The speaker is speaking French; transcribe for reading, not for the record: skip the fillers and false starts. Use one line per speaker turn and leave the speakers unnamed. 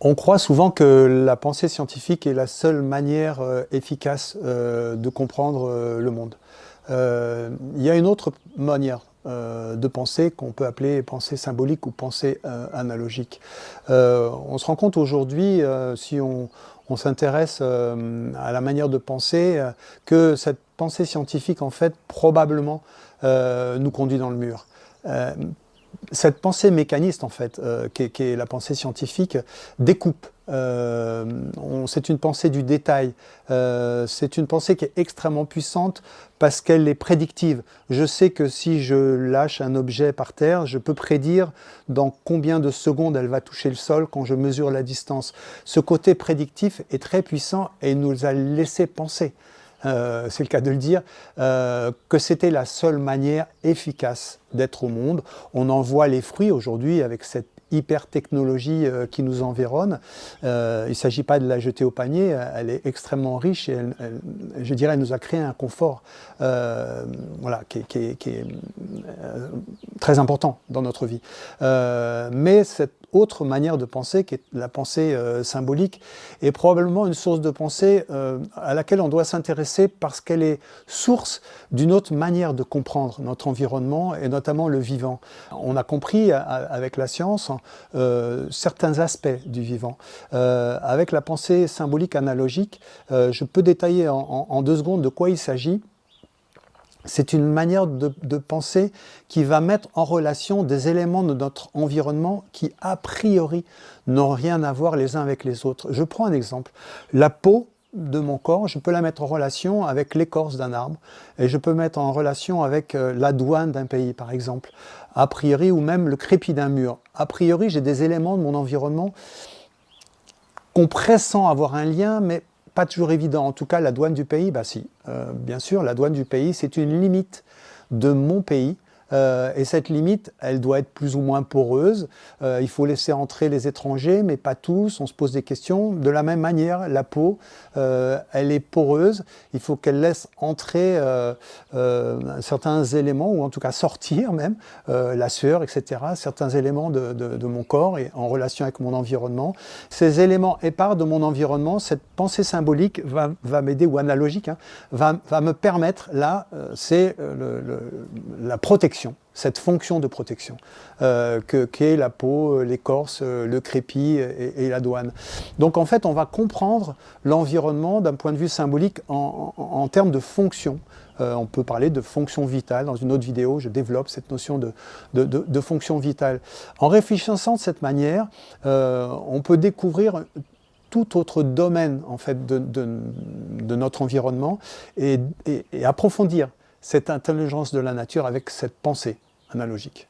On croit souvent que la pensée scientifique est la seule manière efficace de comprendre le monde. Il y a une autre manière de penser qu'on peut appeler pensée symbolique ou pensée analogique. On se rend compte aujourd'hui, si on s'intéresse à la manière de penser, que cette pensée scientifique, en fait, probablement nous conduit dans le mur. Cette pensée mécaniste, en fait, qui est la pensée scientifique, découpe. C'est une pensée du détail. C'est une pensée qui est extrêmement puissante parce qu'elle est prédictive. Je sais que si je lâche un objet par terre, je peux prédire dans combien de secondes elle va toucher le sol quand je mesure la distance. Ce côté prédictif est très puissant et nous a laissé penser. C'est le cas de le dire, que c'était la seule manière efficace d'être au monde. On en voit les fruits aujourd'hui avec cette hyper-technologie qui nous environne. Il ne s'agit pas de la jeter au panier, elle est extrêmement riche et je dirais, elle nous a créé un confort voilà, qui est très important dans notre vie. Mais cette autre manière de penser, qui est la pensée symbolique, est probablement une source de pensée à laquelle on doit s'intéresser parce qu'elle est source d'une autre manière de comprendre notre environnement et notamment le vivant. On a compris avec la science certains aspects du vivant. Avec la pensée symbolique analogique, je peux détailler en 2 secondes de quoi il s'agit. C'est une manière de penser qui va mettre en relation des éléments de notre environnement qui, a priori, n'ont rien à voir les uns avec les autres. Je prends un exemple. La peau de mon corps, je peux la mettre en relation avec l'écorce d'un arbre et je peux mettre en relation avec la douane d'un pays, par exemple, a priori, ou même le crépi d'un mur. A priori, j'ai des éléments de mon environnement qu'on pressent avoir un lien, mais pas toujours évident. En tout cas, la douane du pays, bah si. Bien sûr, la douane du pays, c'est une limite de mon pays. Et cette limite, elle doit être plus ou moins poreuse. Il faut laisser entrer les étrangers, mais pas tous. On se pose des questions. De la même manière, la peau, elle est poreuse. Il faut qu'elle laisse entrer certains éléments, ou en tout cas sortir même, la sueur, etc. Certains éléments de mon corps et en relation avec mon environnement. Ces éléments épars de mon environnement, cette pensée symbolique va m'aider, ou analogique, hein, va me permettre, là, c'est la protection. Cette fonction de protection qu'est la peau, l'écorce, le crépi et la douane. Donc en fait, on va comprendre l'environnement d'un point de vue symbolique en termes de fonction. On peut parler de fonction vitale. Dans une autre vidéo, je développe cette notion de fonction vitale. En réfléchissant de cette manière, on peut découvrir tout autre domaine en fait, de notre environnement et approfondir cette intelligence de la nature avec cette pensée analogique.